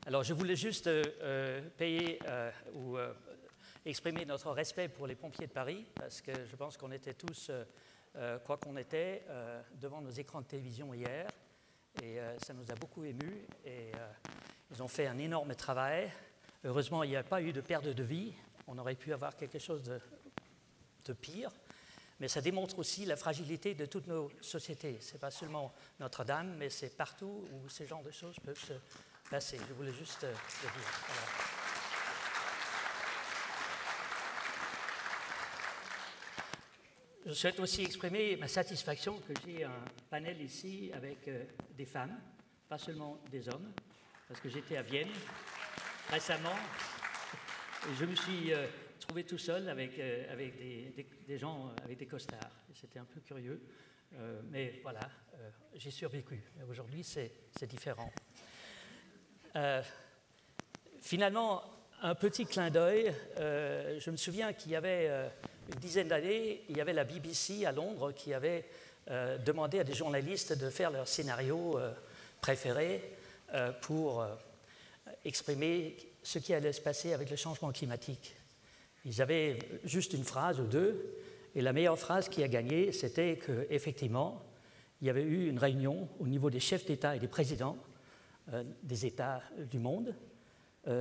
Alors, je voulais juste exprimer notre respect pour les pompiers de Paris, parce que je pense qu'on était tous, quoi qu'on était, devant nos écrans de télévision hier, et ça nous a beaucoup émus, et ils ont fait un énorme travail. Heureusement, il n'y a pas eu de perte de vie, on aurait pu avoir quelque chose de pire, mais ça démontre aussi la fragilité de toutes nos sociétés. Ce n'est pas seulement Notre-Dame, mais c'est partout où ces genres de choses peuvent se passer. Je voulais juste le dire. Voilà. Je souhaite aussi exprimer ma satisfaction que j'ai un panel ici avec des femmes, pas seulement des hommes, parce que j'étais à Vienne récemment et je me suis trouvé tout seul avec des gens avec des costards. C'était un peu curieux, mais voilà, j'ai survécu. Aujourd'hui, c'est différent. Finalement, un petit clin d'œil. Je me souviens qu'il y avait une dizaine d'années, il y avait la BBC à Londres qui avait demandé à des journalistes de faire leur scénario préféré pour exprimer ce qui allait se passer avec le changement climatique. Ils avaient juste une phrase ou deux, et la meilleure phrase qui a gagné, c'était qu'effectivement, il y avait eu une réunion au niveau des chefs d'État et des présidents des États du monde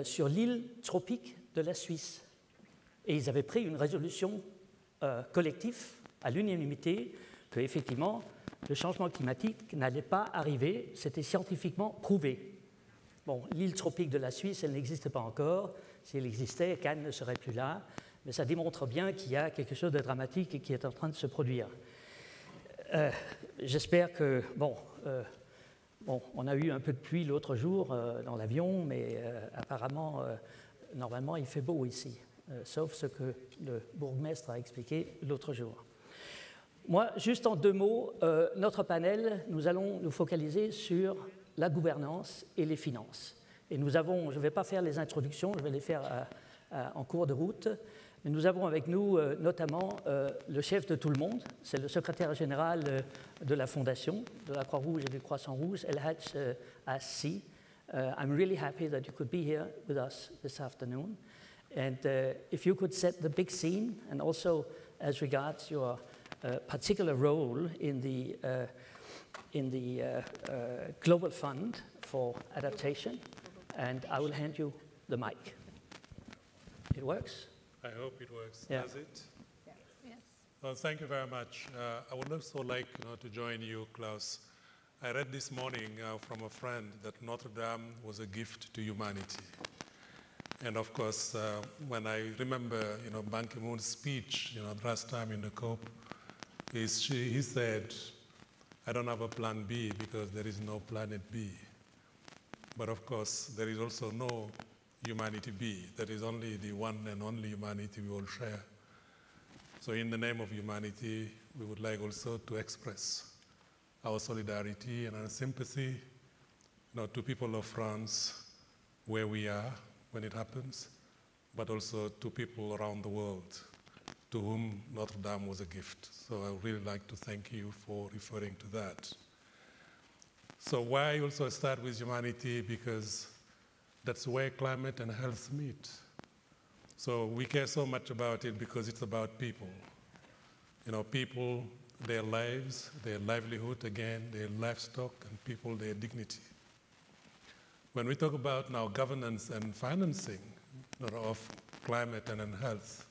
sur l'île tropique de la Suisse. Et ils avaient pris une résolution collective à l'unanimité qu'effectivement, le changement climatique n'allait pas arriver, c'était scientifiquement prouvé. Bon, l'île tropique de la Suisse, elle n'existe pas encore. Si elle existait, Cannes ne serait plus là. Mais ça démontre bien qu'il y a quelque chose de dramatique qui est en train de se produire. J'espère que, on a eu un peu de pluie l'autre jour dans l'avion, mais apparemment, normalement, il fait beau ici, sauf ce que le bourgmestre a expliqué l'autre jour. Moi, juste en deux mots, notre panel, nous allons nous focaliser sur la gouvernance et les finances. Et nous avons, je ne vais pas faire les introductions, je vais les faire en cours de route, mais nous avons avec nous notamment le chef de tout le monde, c'est le secrétaire général de la Fondation, de la Croix Rouge et du Croissant-Rouge, Elhadj AS SY. I'm really happy that you could be here with us this afternoon. And if you could set the big scene, and also as regards your particular role in the Global Fund for Adaptation, and I will hand you the mic. It works? I hope it works. Yeah. Does it? Yes. Yes. Well, thank you very much. I would also like to join you, Claus. I read this morning from a friend that Notre Dame was a gift to humanity. And of course, when I remember, Ban Ki-moon's speech, the last time in the COP, he said, I don't have a plan B because there is no planet B. But of course, there is also no humanity B. There is only the one and only humanity we all share. So in the name of humanity, we would like also to express our solidarity and our sympathy to people of France where we are when it happens, but also to people around the world to whom Notre Dame was a gift. So I would really like to thank you for referring to that. So why I also start with humanity, because that's where climate and health meet. So we care so much about it because it's about people. People, their lives, their livelihood, again, their livestock, and people, their dignity. When we talk about now governance and financing of climate and health,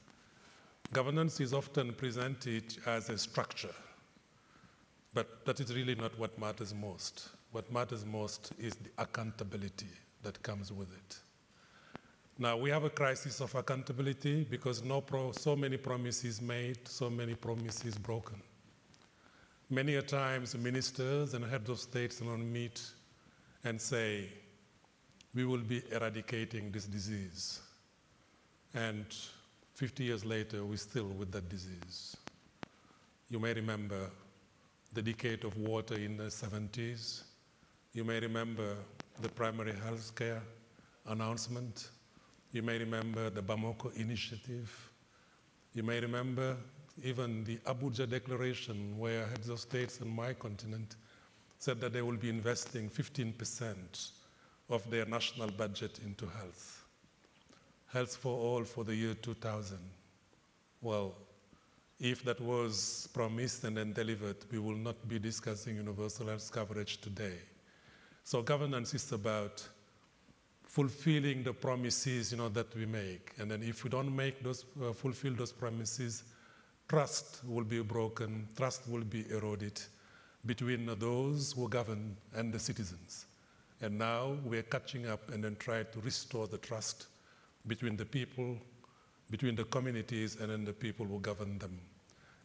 governance is often presented as a structure, but that is really not what matters most. What matters most is the accountability that comes with it. Now, we have a crisis of accountability because so many promises made, so many promises broken. Many a times, ministers and heads of states meet and say, we will be eradicating this disease. And 50 years later, we're still with that disease. You may remember the decade of water in the 70s. You may remember the primary health care announcement. You may remember the Bamako initiative. You may remember even the Abuja Declaration, where heads of states on my continent said that they will be investing 15% of their national budget into health. Health for all for the year 2000. Well, if that was promised and then delivered, we will not be discussing universal health coverage today. So governance is about fulfilling the promises, that we make. And then if we don't make those, fulfill those promises, trust will be broken, trust will be eroded between those who govern and the citizens. And now we're catching up and then try to restore the trust between the people, between the communities, and then the people who govern them.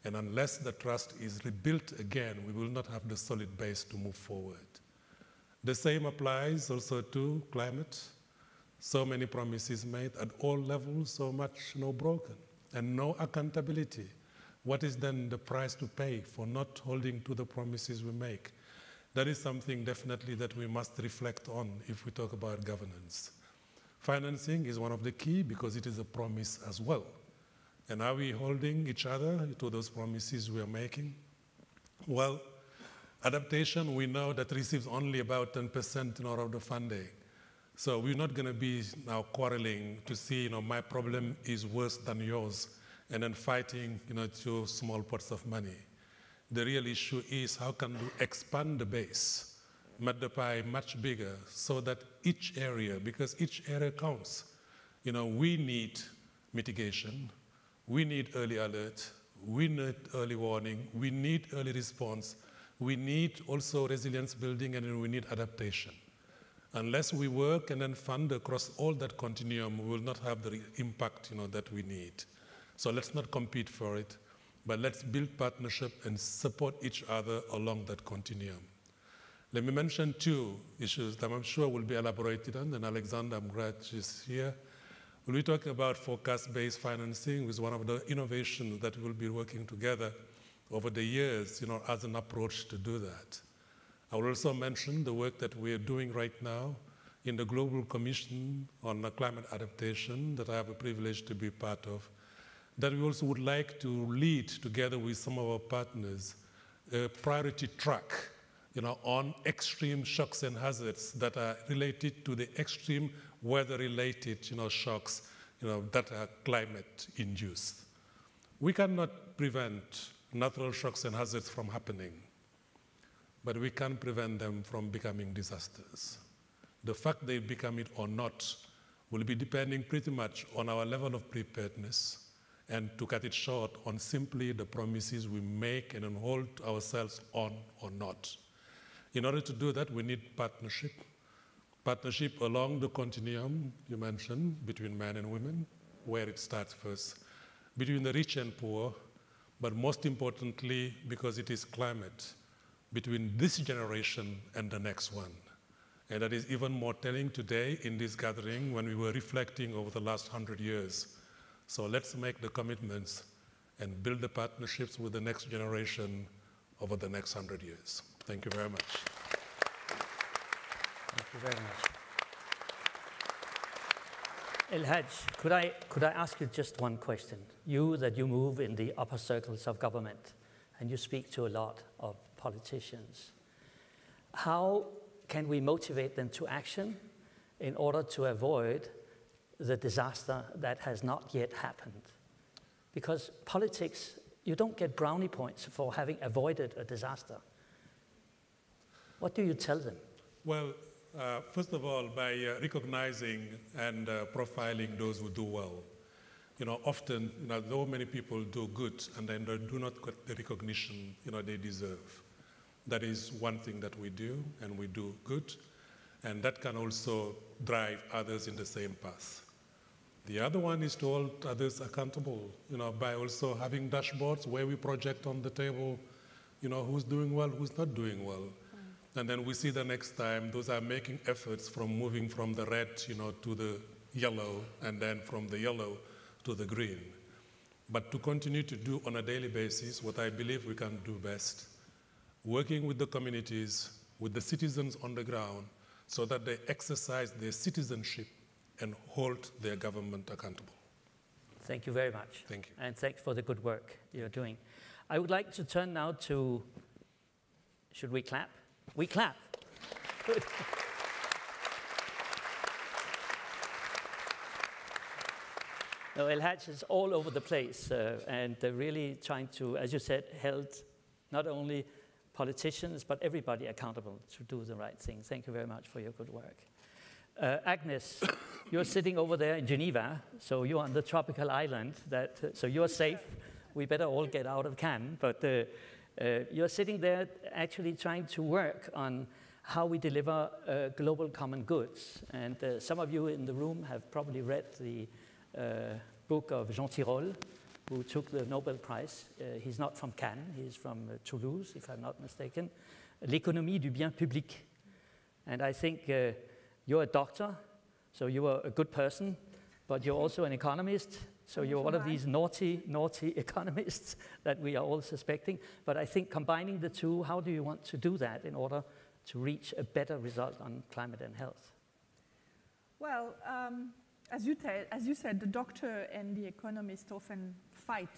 And unless the trust is rebuilt again, we will not have the solid base to move forward. The same applies also to climate. So many promises made at all levels, so much broken, and no accountability. What is then the price to pay for not holding to the promises we make? That is something definitely that we must reflect on if we talk about governance. Financing is one of the key because it is a promise as well. And are we holding each other to those promises we are making? Well, adaptation, we know that receives only about 10% of the funding. So we're not going to be now quarreling to see, my problem is worse than yours, and then fighting, to small pots of money. The real issue is how can we expand the base, make the pie much bigger, so that each area, because each area counts. We need mitigation, we need early alert, we need early warning, we need early response, we need also resilience building, and then we need adaptation. Unless we work and then fund across all that continuum, we will not have the impact that we need. So let's not compete for it, but let's build partnership and support each other along that continuum. Let me mention two issues that I'm sure will be elaborated on, and Alexandra, I'm glad she's here. We'll be talking about forecast-based financing, which is one of the innovations that we'll be working together over the years, as an approach to do that. I will also mention the work that we are doing right now in the Global Commission on Climate Adaptation that I have a privilege to be part of, that we also would like to lead together with some of our partners a priority track on extreme shocks and hazards that are related to the extreme weather-related shocks that are climate-induced. We cannot prevent natural shocks and hazards from happening, but we can prevent them from becoming disasters. The fact they become it or not will be depending pretty much on our level of preparedness, and to cut it short, on simply the promises we make and hold ourselves on or not. In order to do that, we need partnership. Partnership along the continuum you mentioned, between men and women, where it starts first, between the rich and poor, but most importantly, because it is climate, between this generation and the next one. And that is even more telling today in this gathering when we were reflecting over the last 100 years. So let's make the commitments and build the partnerships with the next generation over the next 100 years. Thank you very much. Thank you very much. Elhadj, could I ask you just one question? You move in the upper circles of government, and you speak to a lot of politicians. How can we motivate them to action in order to avoid the disaster that has not yet happened? Because politics, you don't get brownie points for having avoided a disaster. What do you tell them? Well, first of all, by recognizing and profiling those who do well. Often, though many people do good and then they do not get the recognition, they deserve. That is one thing that we do, and we do good, and that can also drive others in the same path. The other one is to hold others accountable, by also having dashboards where we project on the table, who's doing well, who's not doing well. And then we see the next time those are making efforts from moving from the red, to the yellow, and then from the yellow to the green. But to continue to do on a daily basis what I believe we can do best, working with the communities, with the citizens on the ground, so that they exercise their citizenship and hold their government accountable. Thank you very much. Thank you. And thanks for the good work you're doing. I would like to turn now to, should we clap? We clap. Good. No, Elhadj is all over the place and really trying to, as you said, hold not only politicians but everybody accountable to do the right thing. Thank you very much for your good work. Agnes, you're sitting over there in Geneva, so you're on the tropical island, so you're safe. We better all get out of Cannes, but you're sitting there actually trying to work on how we deliver global common goods. And some of you in the room have probably read the book of Jean Tirole, who took the Nobel Prize. He's not from Cannes, he's from Toulouse, if I'm not mistaken. L'économie du bien public. And I think you're a doctor, so you are a good person, but you're also an economist, so you're one of these naughty economists that we are all suspecting. But I think combining the two, how do you want to do that in order to reach a better result on climate and health? Well, as you said, the doctor and the economist often fight.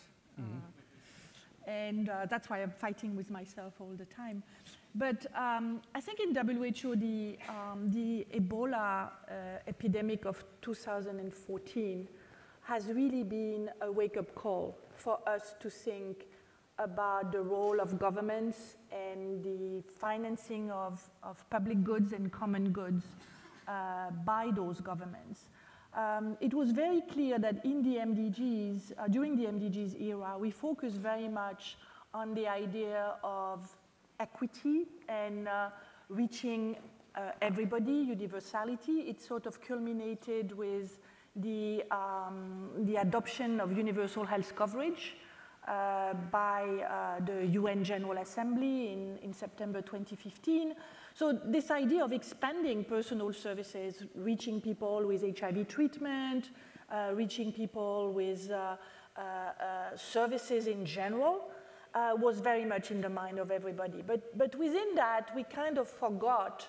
And that's why I'm fighting with myself all the time. But I think in WHO, the Ebola epidemic of 2014 has really been a wake-up call for us to think about the role of governments and the financing of public goods and common goods by those governments. It was very clear that in the MDGs, during the MDGs era, we focused very much on the idea of equity and reaching everybody, universality. It sort of culminated with the adoption of universal health coverage by the UN General Assembly in September 2015. So this idea of expanding personal services, reaching people with HIV treatment, reaching people with services in general, was very much in the mind of everybody. But within that, we kind of forgot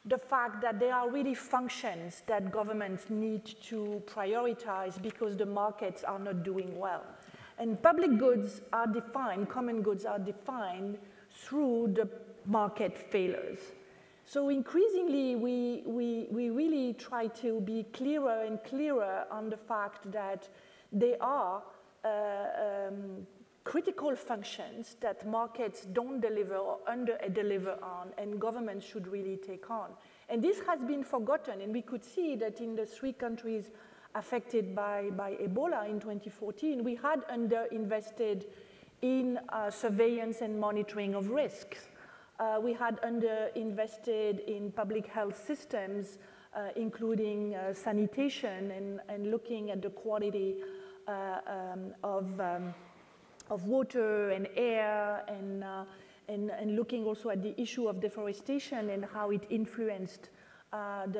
the fact that there are really functions that governments need to prioritize because the markets are not doing well. And public goods are defined, common goods are defined through the market failures. So increasingly, we really try to be clearer and clearer on the fact that they are critical functions that markets don't deliver or under-deliver on, and governments should really take on. And this has been forgotten, and we could see that in the 3 countries affected by Ebola in 2014, we had under-invested in surveillance and monitoring of risks. We had under-invested in public health systems, including sanitation and looking at the quality of water and air, and looking also at the issue of deforestation and how it influenced and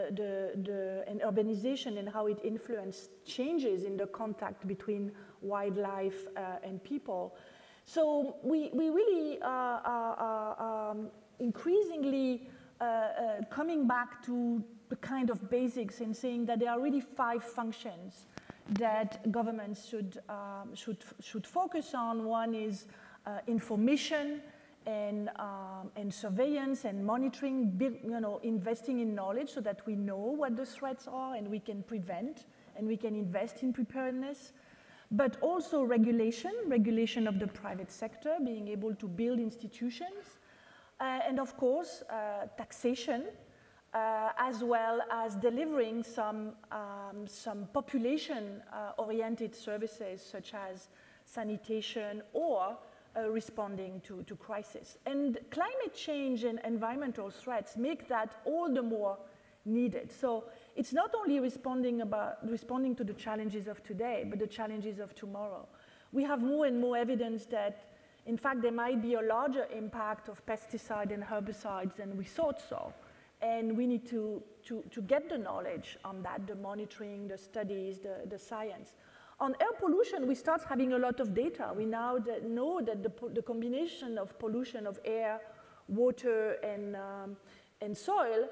urbanization and how it influenced changes in the contact between wildlife and people. So we really are increasingly coming back to the kind of basics and saying that there are really 5 functions that governments should focus on. One is information and surveillance and monitoring, investing in knowledge so that we know what the threats are and we can prevent and we can invest in preparedness. But also regulation of the private sector, being able to build institutions, and of course taxation, as well as delivering some population-oriented services such as sanitation or responding to crisis. And climate change and environmental threats make that all the more needed. So it's not only responding to the challenges of today, but the challenges of tomorrow. We have more and more evidence that, in fact, there might be a larger impact of pesticides and herbicides than we thought so. And we need to get the knowledge on that, the monitoring, the studies, the science. On air pollution, we start having a lot of data. We now know that the combination of pollution of air, water, and soil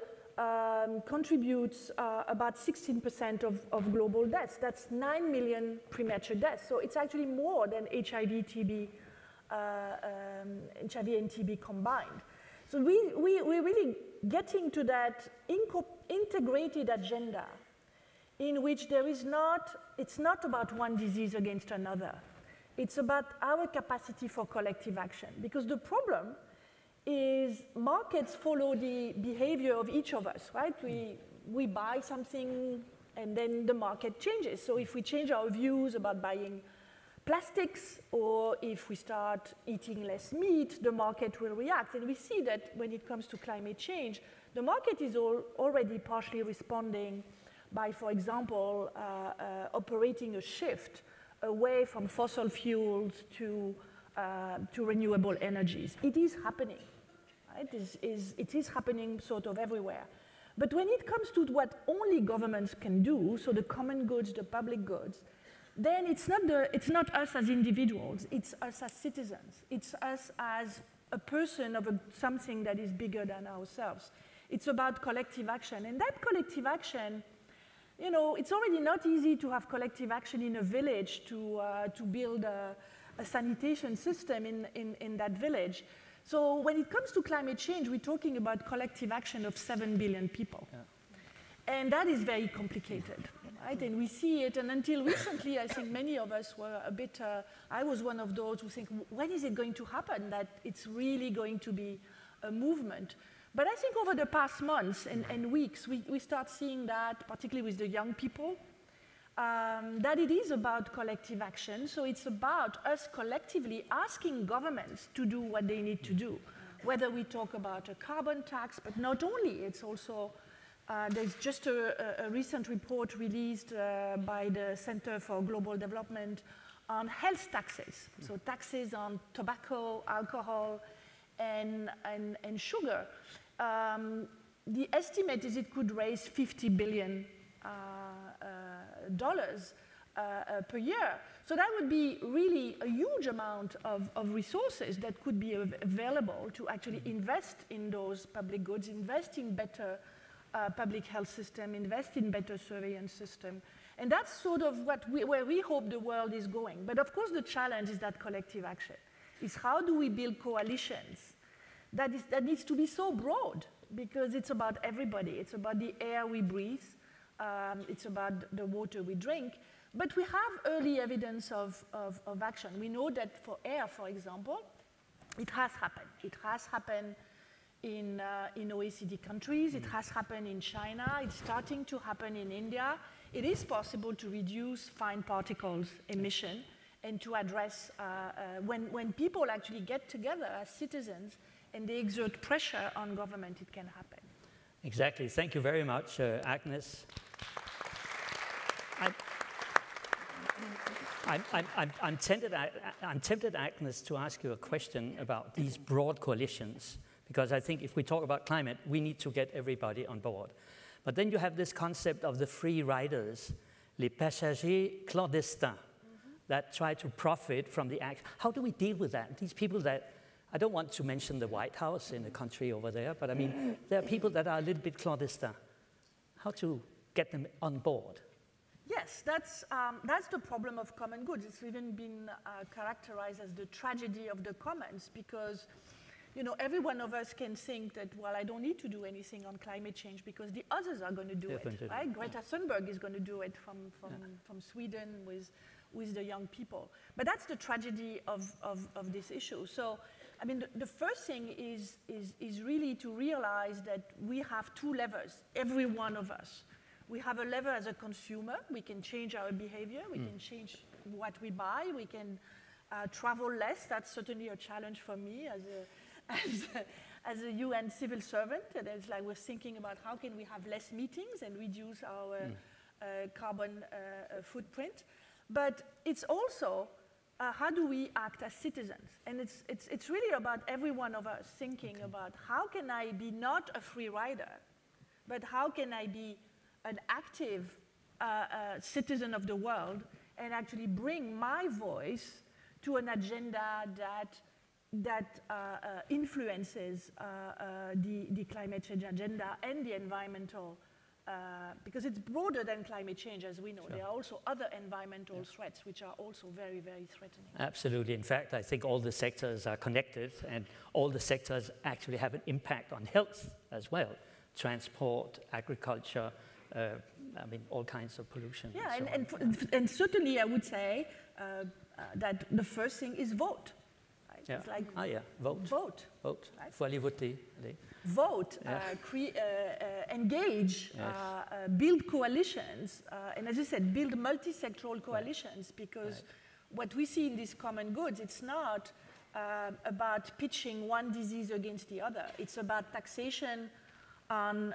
contributes about 16% of global deaths. That's 9 million premature deaths. So it's actually more than HIV and TB combined. So we're really getting to that integrated agenda in which it's not about one disease against another. It's about our capacity for collective action. Because the problem is markets follow the behavior of each of us, right? We buy something and then the market changes. So if we change our views about buying plastics, or if we start eating less meat, the market will react. And we see that when it comes to climate change, the market is already partially responding by, for example, operating a shift away from fossil fuels to renewable energies. It is happening, right? It is happening sort of everywhere. But when it comes to what only governments can do, so the common goods, the public goods, then it's not us as individuals, it's us as citizens. It's us as a person of something that is bigger than ourselves. It's about collective action. And that collective action, you know, it's already not easy to have collective action in a village to build a sanitation system in that village. So when it comes to climate change, we're talking about collective action of 7 billion people. Yeah. And that is very complicated, right? And we see it, and until recently, I think many of us were a bit, I was one of those who think, when is it going to happen that it's really going to be a movement? But I think over the past months and weeks, we start seeing that, particularly with the young people, that it is about collective action. So it's about us collectively asking governments to do what they need to do, whether we talk about a carbon tax, but not only, it's also, there's just a recent report released by the Center for Global Development on health taxes. So taxes on tobacco, alcohol, and sugar. The estimate is it could raise $50 billion per year. So that would be really a huge amount of resources that could be available to actually invest in those public goods, invest in better public health system, invest in better surveillance system. And that's sort of where we hope the world is going. But of course the challenge is that collective action. Is how do we build coalitions that needs to be so broad, because it's about everybody. It's about the air we breathe. It's about the water we drink. But we have early evidence of action. We know that for air, for example, it has happened. It has happened in OECD countries. It has happened in China. It's starting to happen in India. It is possible to reduce fine particles emission and to address when people actually get together as citizens and they exert pressure on government, it can happen. Exactly. Thank you very much, Agnes. I'm tempted, Agnes, to ask you a question about these broad coalitions, because I think if we talk about climate, we need to get everybody on board. But then you have this concept of the free riders, les passagers clandestins, that try to profit from the act. How do we deal with that? These people that, I don't want to mention the White House in the country over there, but I mean, there are people that are a little bit clandestine. How to get them on board? Yes, that's the problem of common goods. It's even been characterized as the tragedy of the commons, because you know, every one of us can think that, well, I don't need to do anything on climate change because the others are going to do it, right? Greta Thunberg is going to do it from Sweden with the young people. But that's the tragedy of this issue. So, I mean, the first thing is really to realize that we have two levers, every one of us. We have a lever as a consumer. We can change our behavior. We can change what we buy. We can travel less. That's certainly a challenge for me as a UN civil servant. And it's like we're thinking about how can we have less meetings and reduce our carbon footprint. But it's also how do we act as citizens? And it's really about every one of us thinking about how can I be not a free rider, but how can I be an active citizen of the world and actually bring my voice to an agenda that influences the climate change agenda and the environmental, because it's broader than climate change, as we know. Sure. There are also other environmental threats which are also very, very threatening. Absolutely. In fact, I think all the sectors are connected, and all the sectors actually have an impact on health as well. Transport, agriculture, I mean, all kinds of pollution. Yeah, and, and certainly I would say that the first thing is vote. Right? Yeah. It's like vote. Vote. Vote. Right? Faut aller voter. Allez. Vote, engage, build coalitions, and as you said, build multi-sectoral coalitions, because what we see in these common goods, it's not about pitching one disease against the other. It's about taxation on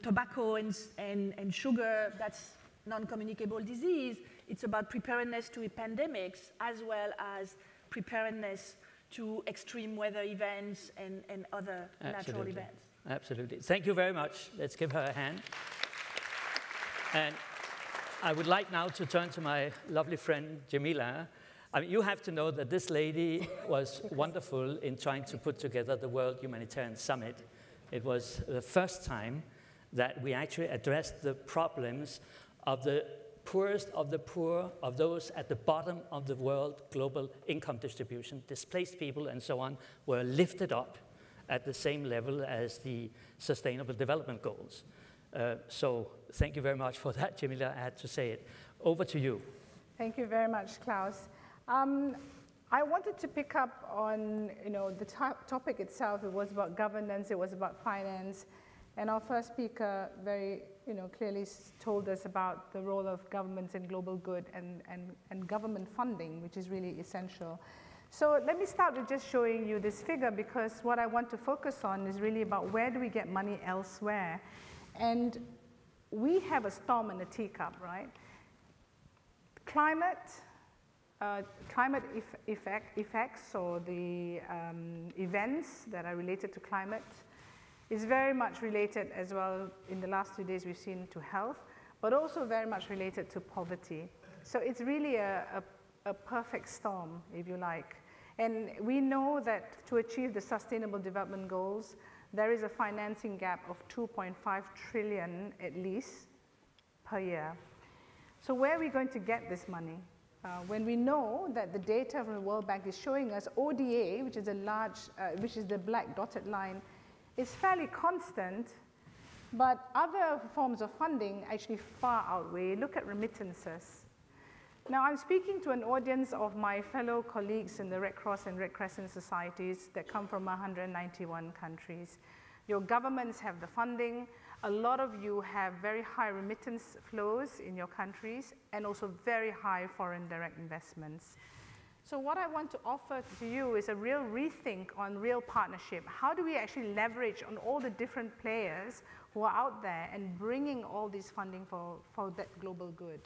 tobacco and sugar. That's non-communicable disease. It's about preparedness to pandemics, as well as preparedness to extreme weather events and other natural events. Absolutely. Thank you very much. Let's give her a hand. And I would like now to turn to my lovely friend, Jemilah. I mean, you have to know that this lady was wonderful in trying to put together the World Humanitarian Summit. It was the first time that we actually addressed the problems of the poorest of the poor, of those at the bottom of the world global income distribution, displaced people and so on, were lifted up at the same level as the Sustainable Development Goals. So thank you very much for that, Jemilah. I had to say it. Over to you. Thank you very much, Claus. I wanted to pick up on the topic itself. It was about governance, it was about finance, and our first speaker very clearly told us about the role of governments in global good and government funding, which is really essential. So let me start with just showing you this figure, because what I want to focus on is really about where do we get money elsewhere. And we have a storm in a teacup, right? Climate effects, or the events that are related to climate, is very much related as well. In the last 2 days we've seen to health, but also very much related to poverty. So it's really a perfect storm, if you like. And we know that to achieve the Sustainable Development Goals, there is a financing gap of 2.5 trillion at least per year. So where are we going to get this money? When we know that the data from the World Bank is showing us ODA, which is which is the black dotted line, is fairly constant, but other forms of funding actually far outweigh. Look at remittances. Now, I'm speaking to an audience of my fellow colleagues in the Red Cross and Red Crescent societies that come from 191 countries. Your governments have the funding. A lot of you have very high remittance flows in your countries, and also very high foreign direct investments. So what I want to offer to you is a real rethink on real partnership. How do we actually leverage on all the different players who are out there and bringing all this funding for that global good?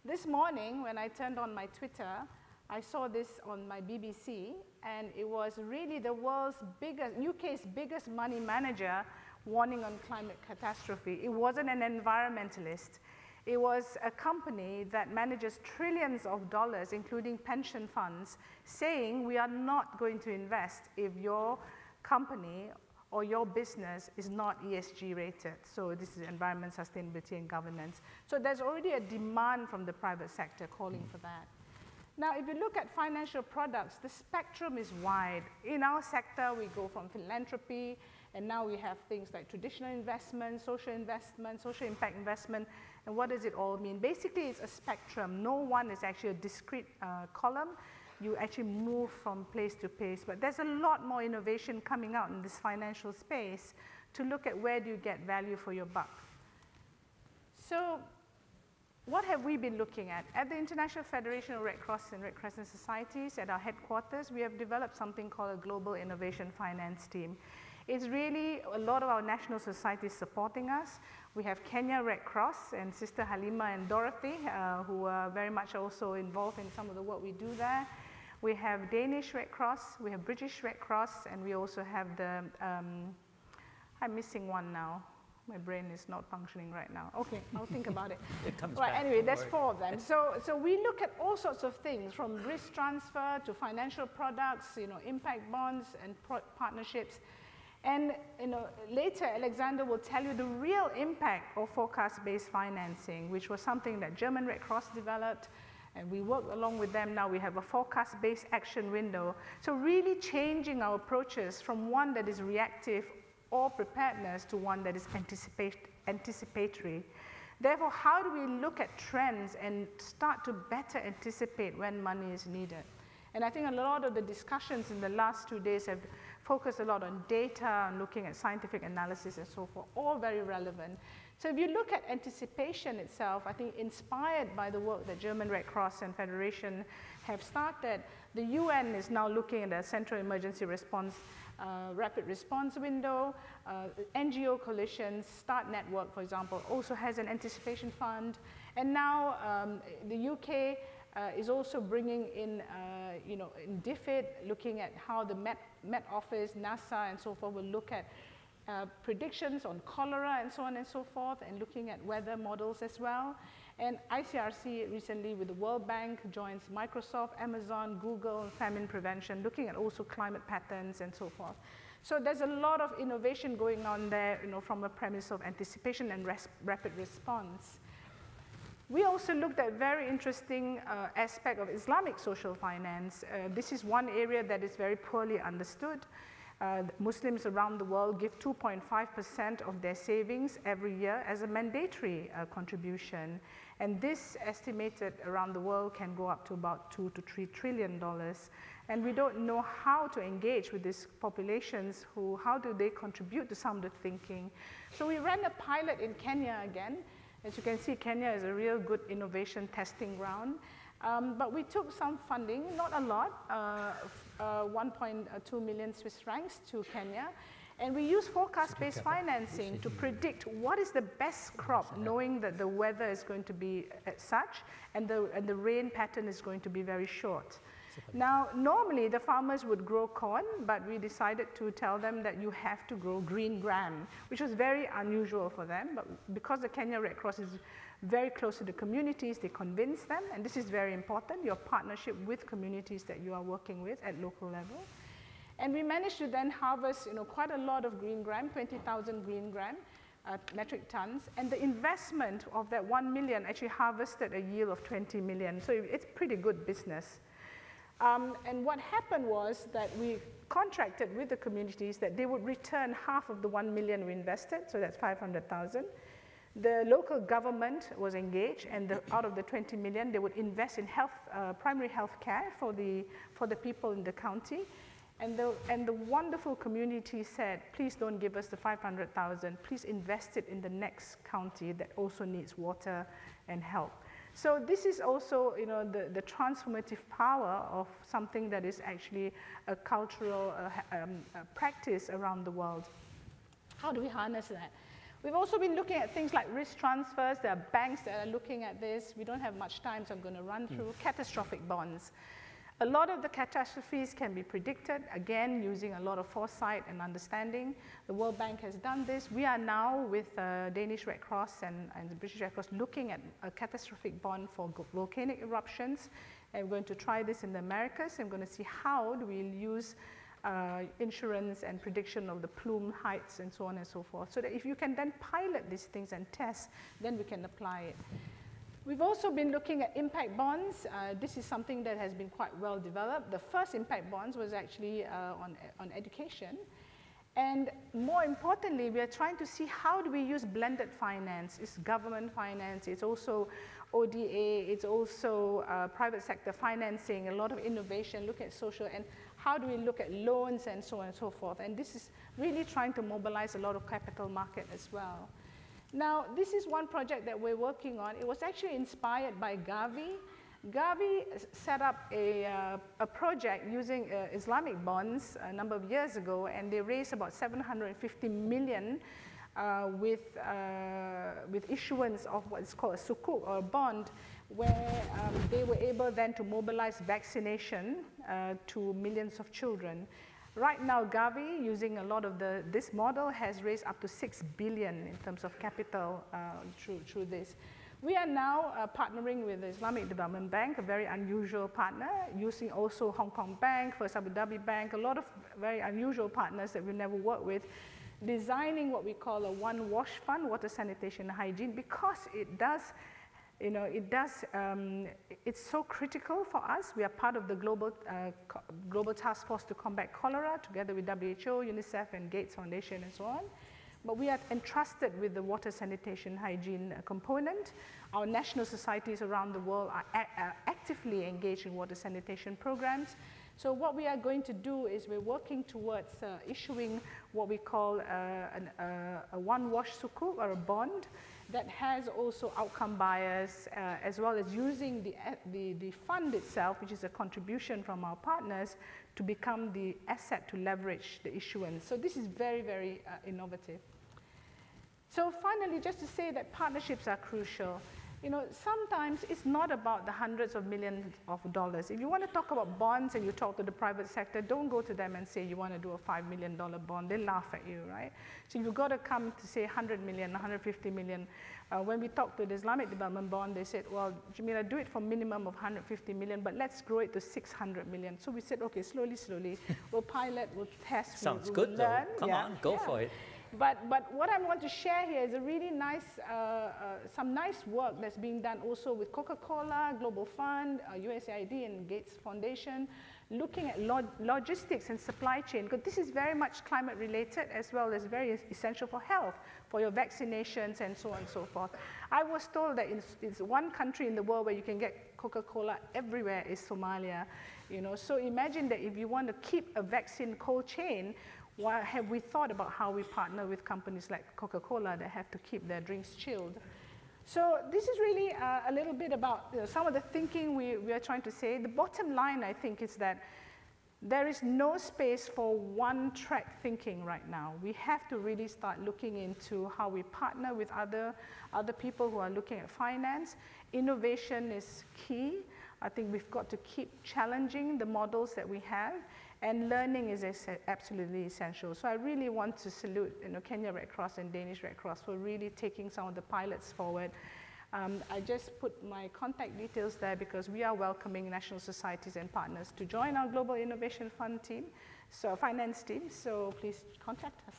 This morning, when I turned on my Twitter, I saw this on my BBC, and it was really the world's biggest, UK's biggest money manager warning on climate catastrophe. It wasn't an environmentalist. It was a company that manages trillions of dollars, including pension funds, saying we are not going to invest if your company or your business is not ESG rated. So this is environment, sustainability, and governance. So there's already a demand from the private sector calling for that. Now, if you look at financial products, the spectrum is wide. In our sector, we go from philanthropy, and now we have things like traditional investment, social impact investment, and what does it all mean? Basically, it's a spectrum. No one is actually a discrete column. You actually move from place to place, but there's a lot more innovation coming out in this financial space to look at where do you get value for your buck. So what have we been looking at? At the International Federation of Red Cross and Red Crescent Societies, at our headquarters, we have developed something called a Global Innovation Finance Team. It's really a lot of our national societies supporting us. We have Kenya Red Cross and Sister Halima and Dorothy, who are very much also involved in some of the work we do there. We have Danish Red Cross, we have British Red Cross, and we also have the, I'm missing one now. My brain is not functioning right now. Okay, I'll think about it. It comes right, back. anyway, there's 4 of them. So we look at all sorts of things, from risk transfer to financial products, impact bonds and partnerships. And later, Alexander will tell you the real impact of forecast-based financing, which was something that German Red Cross developed, and we work along with them. Now we have a forecast-based action window. So really changing our approaches from one that is reactive or preparedness to one that is anticipatory. Therefore, how do we look at trends and start to better anticipate when money is needed? And I think a lot of the discussions in the last 2 days have focused a lot on data and looking at scientific analysis and so forth, all very relevant. So if you look at anticipation itself, I think inspired by the work that German Red Cross and Federation have started, the UN is now looking at a central emergency response, rapid response window. NGO coalitions, Start Network, for example, also has an anticipation fund. And now the UK is also bringing in, in DFID, looking at how the Met Office, NASA, and so forth will look at predictions on cholera and so on and so forth, and looking at weather models as well. And ICRC recently with the World Bank joins Microsoft, Amazon, Google, famine prevention, looking at also climate patterns and so forth. So there's a lot of innovation going on there, from a premise of anticipation and rapid response. We also looked at very interesting aspect of Islamic social finance. This is one area that is very poorly understood. Muslims around the world give 2.5% of their savings every year as a mandatory contribution. And this estimated around the world can go up to about $2 to $3 trillion. And we don't know how to engage with these populations, how do they contribute to some of the thinking. So we ran a pilot in Kenya again. As you can see, Kenya is a real good innovation testing ground. But we took some funding, not a lot, 1.2 million Swiss francs to Kenya. And we use forecast-based financing to predict what is the best crop, knowing that the weather is going to be such and the rain pattern is going to be very short. Now, normally the farmers would grow corn, but we decided to tell them that you have to grow green gram, which was very unusual for them. But because the Kenya Red Cross is very close to the communities, they convinced them, and this is very important, your partnership with communities that you are working with at local level. And we managed to then harvest quite a lot of green gram, 20,000 green gram, metric tons, and the investment of that 1 million actually harvested a yield of 20 million. So it's pretty good business. And what happened was that we contracted with the communities that they would return half of the 1 million we invested, so that's 500,000. The local government was engaged, and out of the 20 million, they would invest in primary health care for the people in the county. And the wonderful community said, please don't give us the 500,000, please invest it in the next county that also needs water and help. So this is also, the transformative power of something that is actually a cultural practice around the world. How do we harness that? We've also been looking at things like risk transfers. There are banks that are looking at this. We don't have much time, so I'm going to run through catastrophic bonds. A lot of the catastrophes can be predicted, again, using a lot of foresight and understanding. The World Bank has done this. We are now, with Danish Red Cross and the British Red Cross, looking at a catastrophic bond for volcanic eruptions. And we're going to try this in the Americas. I'm going to see how do we use insurance and prediction of the plume heights and so on and so forth. So that if you can then pilot these things and test, then we can apply it. We've also been looking at impact bonds. This is something that has been quite well developed. The first impact bonds was actually on education. And more importantly, we are trying to see how do we use blended finance. It's government finance, it's also ODA, it's also private sector financing, a lot of innovation, look at social, and how do we look at loans and so on and so forth. And this is really trying to mobilize a lot of capital market as well. Now, this is one project that we're working on. It was actually inspired by Gavi. Gavi set up a project using Islamic bonds a number of years ago, and they raised about 750 million with issuance of what's called a sukuk, or a bond, where they were able then to mobilize vaccination to millions of children. Right now, Gavi, using a lot of this model, has raised up to 6 billion in terms of capital through this. We are now partnering with the Islamic Development Bank, a very unusual partner, using also Hong Kong Bank, First Abu Dhabi Bank, a lot of very unusual partners that we've never worked with, designing what we call a one wash fund, water, sanitation, and hygiene, because it does you know, it does, it's so critical for us. We are part of the global task force to combat cholera, together with WHO, UNICEF, and Gates Foundation, and so on. But we are entrusted with the water sanitation hygiene component. Our national societies around the world are actively engaged in water sanitation programs. So what we are going to do is we're working towards issuing what we call a one-wash sukuk, or a bond, that has also outcome bias, as well as using the fund itself, which is a contribution from our partners, to become the asset to leverage the issuance. So this is very, very innovative. So finally, just to say that partnerships are crucial. You know, sometimes it's not about the hundreds of millions of dollars. If you want to talk about bonds and you talk to the private sector, don't go to them and say you want to do a $5 million bond. They laugh at you, right? So you've got to come to say 100 million, 150 million. When we talked to the Islamic Development Bond, they said, well, Jemilah, do it for minimum of 150 million, but let's grow it to 600 million. So we said, okay, slowly, slowly. We'll pilot, we'll test. Sounds good, though. Come on, go for it. But what I want to share here is a really nice, some nice work that's being done also with Coca-Cola, Global Fund, USAID, and Gates Foundation, looking at logistics and supply chain, because this is very much climate related, as well as very essential for health, for your vaccinations, and so on and so forth. I was told that it's one country in the world where you can get Coca-Cola everywhere is Somalia. You know, so imagine that if you want to keep a vaccine cold chain, why have we thought about how we partner with companies like Coca-Cola that have to keep their drinks chilled? So this is really a little bit about some of the thinking we are trying to say. The bottom line, I think, is that there is no space for one-track thinking right now. We have to really start looking into how we partner with other people who are looking at finance. Innovation is key. I think we've got to keep challenging the models that we have. And learning is absolutely essential. So I really want to salute, you know, Kenya Red Cross and Danish Red Cross for really taking some of the pilots forward. I just put my contact details there because we are welcoming national societies and partners to join our Global Innovation Fund team, so finance team. So please contact us.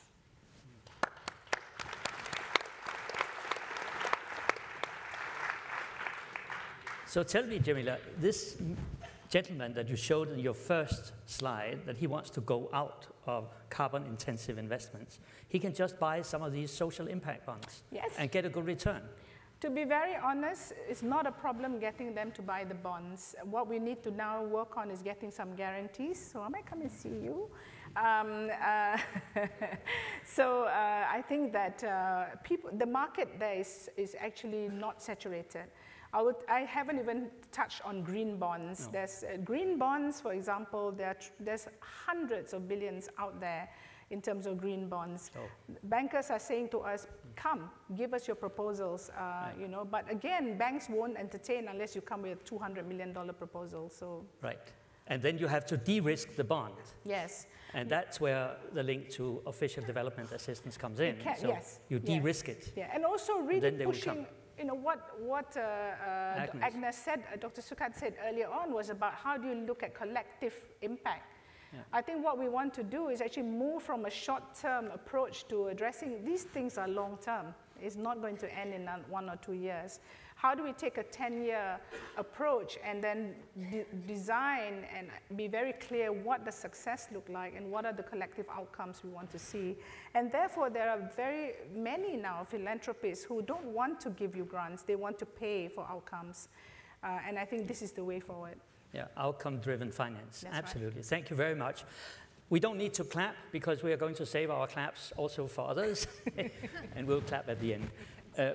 So tell me, Jemilah, this gentleman that you showed in your first slide, that he wants to go out of carbon-intensive investments, he can just buy some of these social impact bonds and get a good return. To be very honest, it's not a problem getting them to buy the bonds. What we need to now work on is getting some guarantees. So I might come and see you. I think that the market there is actually not saturated. I haven't even touched on green bonds. No. There's green bonds, for example, there's hundreds of billions out there in terms of green bonds. Oh. Bankers are saying to us, come, give us your proposals, you know, but again, banks won't entertain unless you come with a $200 million proposal, so. Right, and then you have to de-risk the bond. Yes. And that's where the link to official development assistance comes in. So yes. You de-risk it. Yeah, and also really pushing, you know, what Agnes said, Dr. Sukat said earlier on was about how do you look at collective impact. Yeah. I think what we want to do is actually move from a short-term approach to addressing these things are long-term. It's not going to end in 1 or 2 years. How do we take a 10-year approach and then design and be very clear what the success look like and what are the collective outcomes we want to see? And therefore, there are very many now philanthropists who don't want to give you grants. They want to pay for outcomes. And I think this is the way forward. Yeah, outcome-driven finance. That's absolutely. Right. Thank you very much. We don't need to clap because we are going to save our claps also for others, and we'll clap at the end.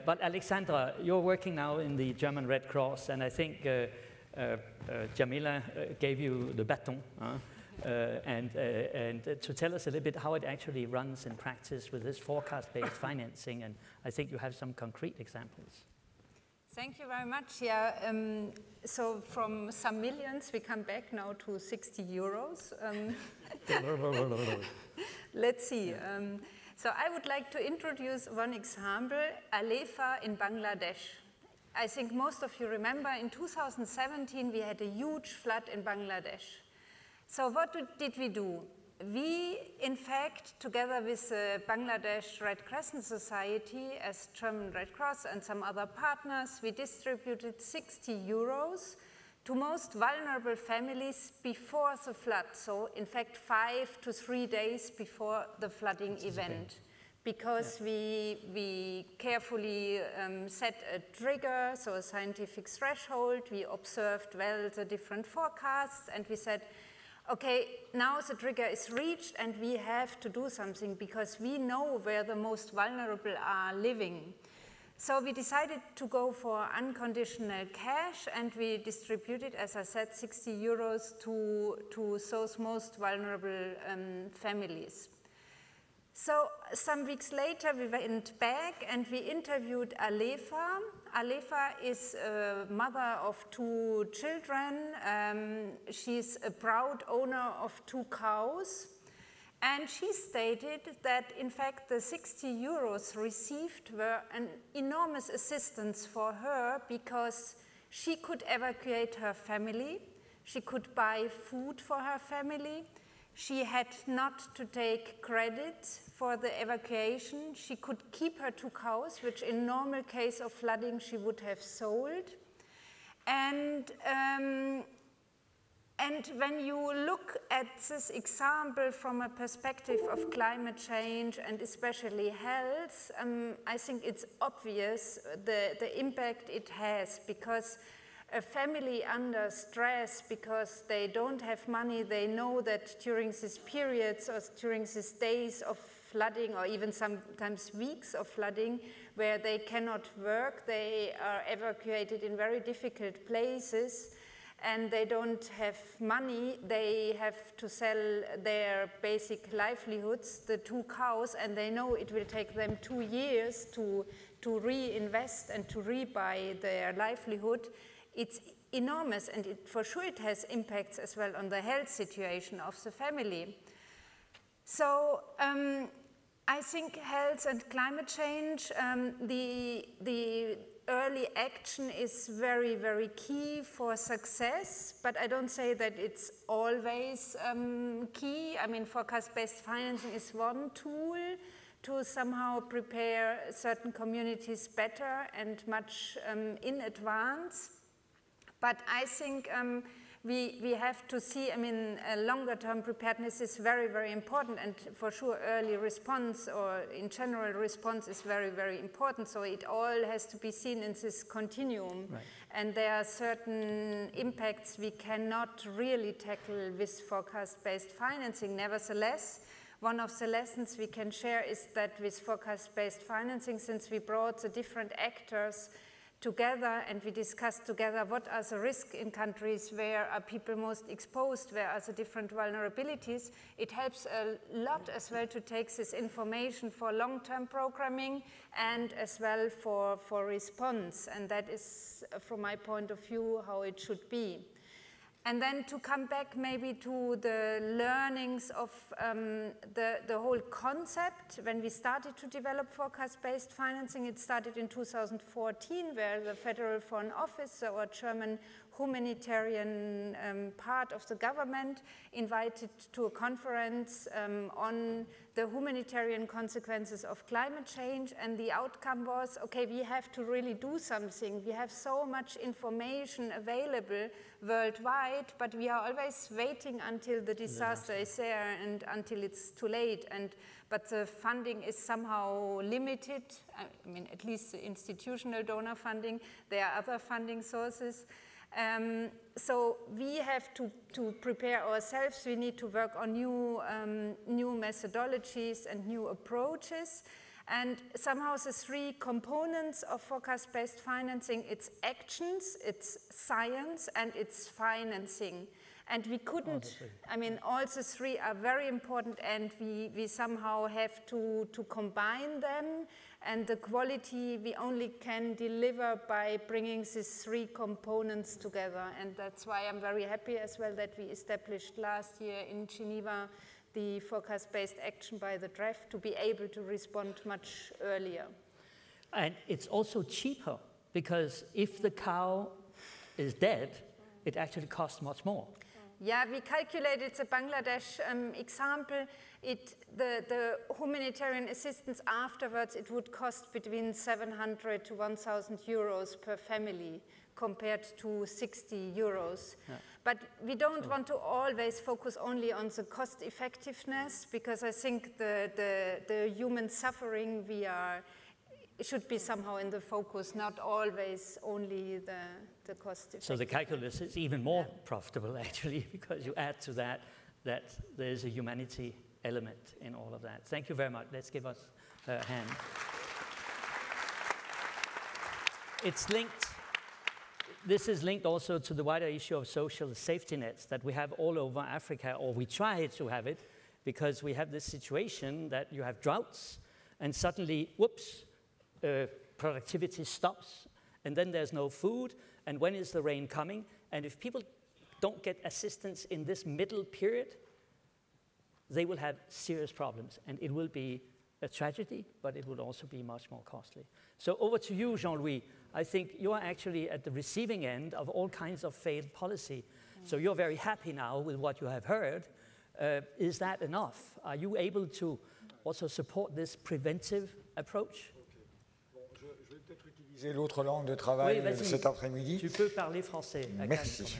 But Alexandra, you're working now in the German Red Cross, and I think Jemilah gave you the baton, and to tell us a little bit how it actually runs in practice with this forecast-based financing, and I think you have some concrete examples. Thank you very much. Yeah, so from some millions, we come back now to 60 euros. Let's see. So I would like to introduce one example, Alefa in Bangladesh. I think most of you remember in 2017, we had a huge flood in Bangladesh. So what did we do? we, in fact, together with the Bangladesh Red Crescent Society, as German Red Cross and some other partners, we distributed 60 euros to most vulnerable families before the flood. So, in fact, 5 to 3 days before the flooding event. Because we carefully set a trigger, so a scientific threshold. We observed well the different forecasts, and we said, okay, now the trigger is reached and we have to do something because we know where the most vulnerable are living. So we decided to go for unconditional cash, and we distributed, as I said, 60 euros to those most vulnerable families. So some weeks later, we went back and we interviewed Alefa. Alefa is a mother of 2 children. She's a proud owner of 2 cows. And she stated that, in fact, the 60 euros received were an enormous assistance for her because she could evacuate her family. She could buy food for her family. She had not to take credit for the evacuation. She could keep her 2 cows, which in normal case of flooding she would have sold. And when you look at this example from a perspective of climate change and especially health, I think it's obvious the impact it has, because a family under stress because they don't have money, they know that during these periods or during these days of flooding, or even sometimes weeks of flooding, where they cannot work, they are evacuated in very difficult places, and they don't have money, they have to sell their basic livelihoods, the 2 cows, and they know it will take them 2 years to reinvest and to rebuy their livelihood. It's enormous, and for sure it has impacts as well on the health situation of the family. So I think health and climate change, the early action is very, very key for success, but I don't say that it's always key. I mean, forecast-based financing is one tool to somehow prepare certain communities better and much in advance. But I think we have to see, I mean, longer-term preparedness is very, very important, and for sure early response or in general response is very, very important. So it all has to be seen in this continuum. Right. And there are certain impacts we cannot really tackle with forecast-based financing. Nevertheless, one of the lessons we can share is that with forecast-based financing, since we brought the different actors together and we discussed together what are the risks in countries, where are people most exposed, where are the different vulnerabilities, it helps a lot as well to take this information for long-term programming and as well for response. And that is, from my point of view, how it should be. And then to come back maybe to the learnings of the whole concept. When we started to develop forecast-based financing, it started in 2014, where the Federal Foreign Office, our German humanitarian part of the government, invited to a conference on the humanitarian consequences of climate change, and the outcome was, okay, we have to really do something. We have so much information available worldwide, but we are always waiting until the disaster is there and until it's too late. But the funding is somehow limited. I mean, at least the institutional donor funding. There are other funding sources. So we have to prepare ourselves. We need to work on new methodologies and new approaches. And somehow the 3 components of forecast-based financing, it's actions, it's science, and it's financing. And we couldn't, I mean, all the 3 are very important, and we somehow have to combine them. And the quality we only can deliver by bringing these 3 components together. And that's why I'm very happy as well that we established last year in Geneva the forecast-based action by the DREF to be able to respond much earlier. And it's also cheaper, because if the cow is dead, it actually costs much more. Yeah, we calculated the Bangladesh example. The humanitarian assistance afterwards, it would cost between 700 to 1,000 euros per family compared to 60 euros. Yeah. But we don't want to always focus only on the cost effectiveness, because I think the human suffering should be somehow in the focus, not always only the cost effectiveness. So the calculus is even more profitable, actually, because you add to that there's a humanity element in all of that. Thank you very much. Let's give us a hand. It's linked. This is linked also to the wider issue of social safety nets that we have all over Africa, or we try to have it, because we have this situation that you have droughts, and suddenly, whoops, productivity stops, and then there's no food, and when is the rain coming? And if people don't get assistance in this middle period, they will have serious problems, and it will be a tragedy, but it would also be much more costly. So over to you, Jean-Louis. I think you are actually at the receiving end of all kinds of failed policy. So you're very happy now with what you have heard. Is that enough? Are you able to also support this preventive approach? Je vais peut-être utiliser l'autre langue de travail cet après-midi. Tu peux parler français. Merci.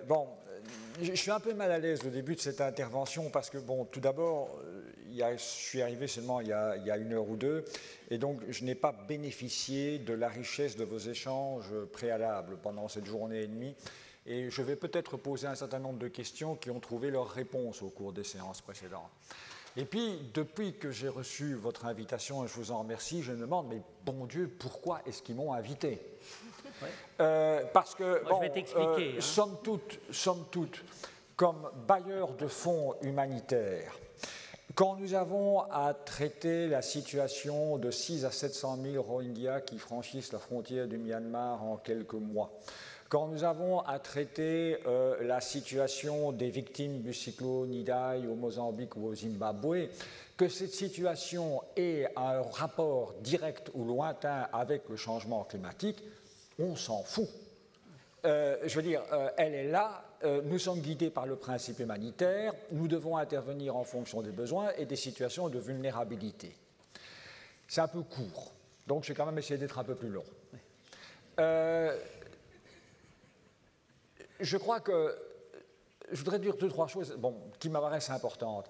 Bon, je suis un peu mal à l'aise au début de cette intervention parce que, bon, tout d'abord, je suis arrivé seulement il y a 1 heure ou 2, et donc je n'ai pas bénéficié de la richesse de vos échanges préalables pendant cette journée et demie, et je vais peut-être poser un certain nombre de questions qui ont trouvé leur réponse au cours des séances précédentes. Et puis, depuis que j'ai reçu votre invitation, et je vous en remercie, je me demande, mais bon Dieu, pourquoi est-ce qu'ils m'ont invité? Oui. Parce que, moi, bon, je vais t'expliquer. Somme toute, comme bailleur de fonds humanitaires, quand nous avons à traiter la situation de 600 à 700 000 Rohingyas qui franchissent la frontière du Myanmar en quelques mois, quand nous avons à traiter la situation des victimes du cyclone Idai au Mozambique ou au Zimbabwe, que cette situation ait un rapport direct ou lointain avec le changement climatique, on s'en fout. Je veux dire, elle est là, nous sommes guidés par le principe humanitaire, nous devons intervenir en fonction des besoins et des situations de vulnérabilité. C'est un peu court, donc je vais quand même essayer d'être un peu plus long. Je crois que je voudrais dire 2 ou 3 choses qui me paraissent importantes.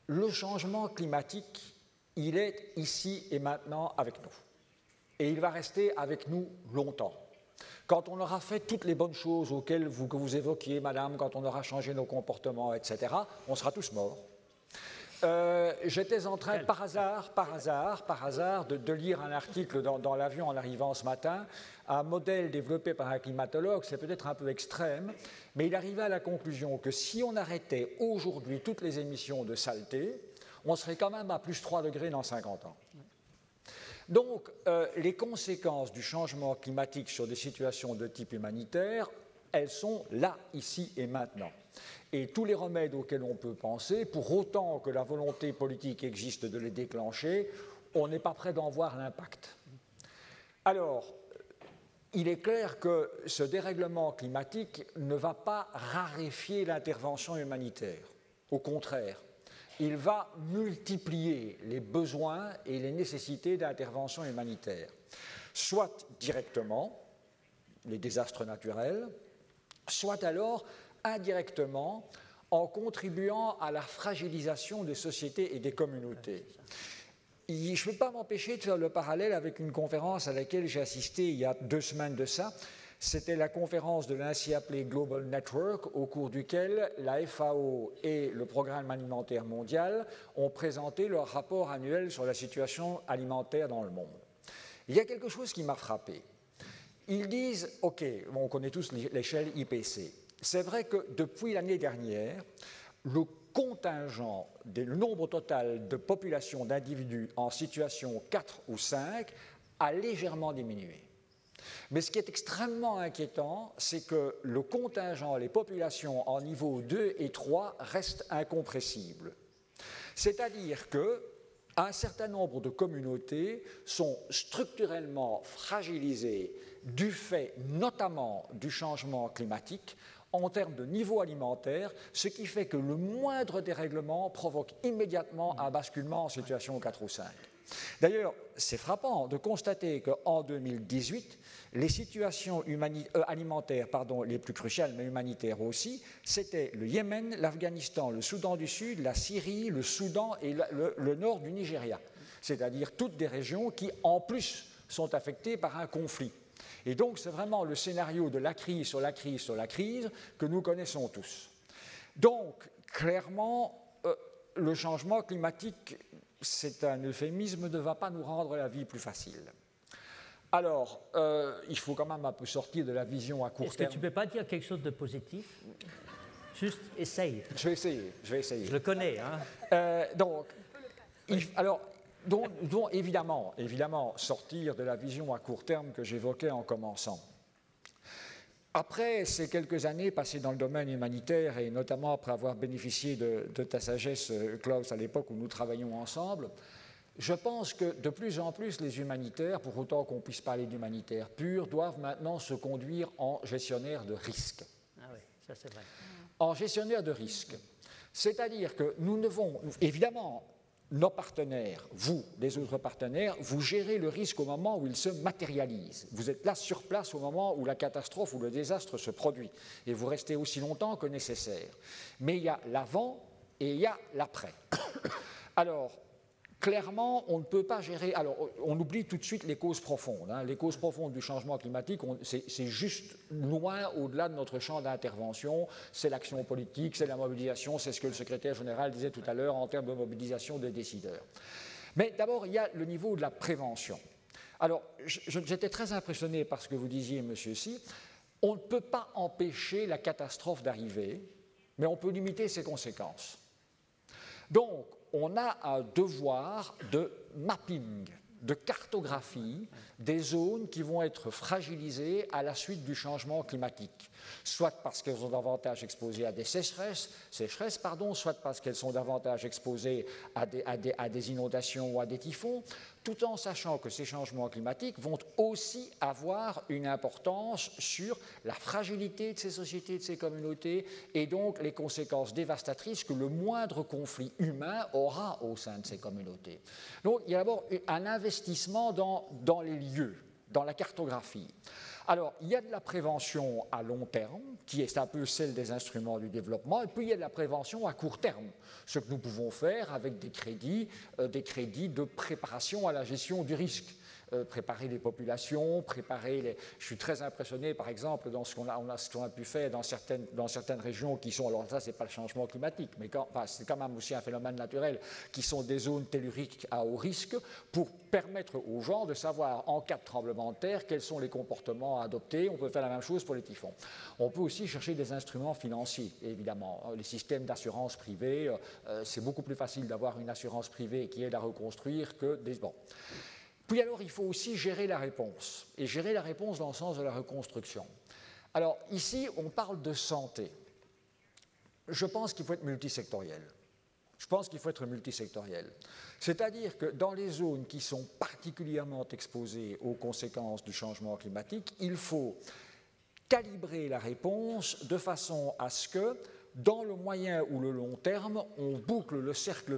Le changement climatique, il est ici et maintenant avec nous. Et il va rester avec nous longtemps. Quand on aura fait toutes les bonnes choses que vous évoquiez, madame, quand on aura changé nos comportements, etc., on sera tous morts. J'étais en train, par hasard, de lire un article dans l'avion en arrivant ce matin, un modèle développé par un climatologue, c'est peut-être un peu extrême, mais il arrivait à la conclusion que si on arrêtait aujourd'hui toutes les émissions de saleté, on serait quand même à plus 3 degrés dans 50 ans. Donc, les conséquences du changement climatique sur des situations de type humanitaire, elles sont là, ici et maintenant. Et tous les remèdes auxquels on peut penser, pour autant que la volonté politique existe de les déclencher, on n'est pas prêt d'en voir l'impact. Alors, il est clair que ce dérèglement climatique ne va pas raréfier l'intervention humanitaire. Au contraire, il va multiplier les besoins et les nécessités d'intervention humanitaire, soit directement, les désastres naturels, soit alors indirectement en contribuant à la fragilisation des sociétés et des communautés. Je ne peux pas m'empêcher de faire le parallèle avec une conférence à laquelle j'ai assisté il y a 2 semaines de ça. C'était la conférence de l'ainsi appelé Global Network, au cours duquel la FAO et le Programme alimentaire mondial ont présenté leur rapport annuel sur la situation alimentaire dans le monde. Il y a quelque chose qui m'a frappé. Ils disent, OK, on connaît tous l'échelle IPC. C'est vrai que depuis l'année dernière, le contingent, le nombre total de populations d'individus en situation 4 ou 5 a légèrement diminué. Mais ce qui est extrêmement inquiétant, c'est que le contingent, les populations en niveau 2 et 3 restent incompressibles. C'est-à-dire qu'un certain nombre de communautés sont structurellement fragilisées du fait notamment du changement climatique, en termes de niveau alimentaire, ce qui fait que le moindre dérèglement provoque immédiatement un basculement en situation 4 ou 5. D'ailleurs, c'est frappant de constater qu'en 2018, les situations alimentaires les plus cruciales, mais humanitaires aussi, c'était le Yémen, l'Afghanistan, le Soudan du Sud, la Syrie, le Soudan et le nord du Nigeria. C'est-à-dire toutes des régions qui, en plus, sont affectées par un conflit. Et donc, c'est vraiment le scénario de la crise sur la crise sur la crise que nous connaissons tous. Donc, clairement, le changement climatique, c'est un euphémisme, ne va pas nous rendre la vie plus facile. Alors, il faut quand même un peu sortir de la vision à court terme. Est-ce que tu ne peux pas dire quelque chose de positif? Juste essaye. Je vais essayer. Je le connais. Hein. Donc, évidemment, sortir de la vision à court terme que j'évoquais en commençant. Après ces quelques années passées dans le domaine humanitaire, et notamment après avoir bénéficié de ta sagesse, Claus, à l'époque où nous travaillions ensemble, je pense que de plus en plus les humanitaires, pour autant qu'on puisse parler d'humanitaire pur, doivent maintenant se conduire en gestionnaire de risque. Ah oui, ça c'est vrai. En gestionnaire de risque. C'est-à-dire que nous devons, évidemment, nos partenaires, vous, les autres partenaires, vous gérez le risque au moment où il se matérialise. Vous êtes là sur place au moment où la catastrophe ou le désastre se produit. Et vous restez aussi longtemps que nécessaire. Mais il y a l'avant et il y a l'après. Alors, clairement, on ne peut pas gérer... Alors, on oublie tout de suite les causes profondes. Hein. Les causes profondes du changement climatique, c'est juste loin au-delà de notre champ d'intervention. C'est l'action politique, c'est la mobilisation, c'est ce que le secrétaire général disait tout à l'heure en termes de mobilisation des décideurs. Mais d'abord, il y a le niveau de la prévention. Alors, j'étais très impressionné par ce que vous disiez, monsieur Si. On ne peut pas empêcher la catastrophe d'arriver, mais on peut limiter ses conséquences. Donc, on a un devoir de mapping, de cartographie des zones qui vont être fragilisées à la suite du changement climatique, soit parce qu'elles sont davantage exposées à des sécheresses, soit parce qu'elles sont davantage exposées à des inondations ou à des typhons, tout en sachant que ces changements climatiques vont aussi avoir une importance sur la fragilité de ces sociétés, de ces communautés, et donc les conséquences dévastatrices que le moindre conflit humain aura au sein de ces communautés. Donc il y a d'abord un investissement dans les lieux, dans la cartographie. Alors, il y a de la prévention à long terme, qui est un peu celle des instruments du développement, et puis il y a de la prévention à court terme, ce que nous pouvons faire avec des crédits de préparation à la gestion du risque. Préparer les populations, Je suis très impressionné, par exemple, dans ce qu'on a pu faire dans certaines régions qui sont, alors ça, c'est pas le changement climatique, mais c'est quand même aussi un phénomène naturel, qui sont des zones telluriques à haut risque, pour permettre aux gens de savoir, en cas de tremblement de terre, quels sont les comportements à adopter. On peut faire la même chose pour les typhons. On peut aussi chercher des instruments financiers, évidemment. Les systèmes d'assurance privée, c'est beaucoup plus facile d'avoir une assurance privée qui aide à reconstruire que des... Bon. Puis alors, il faut aussi gérer la réponse, et gérer la réponse dans le sens de la reconstruction. Alors, ici, on parle de santé. Je pense qu'il faut être multisectoriel. C'est-à-dire que dans les zones qui sont particulièrement exposées aux conséquences du changement climatique, il faut calibrer la réponse de façon à ce que, dans le moyen ou le long terme, on boucle le cercle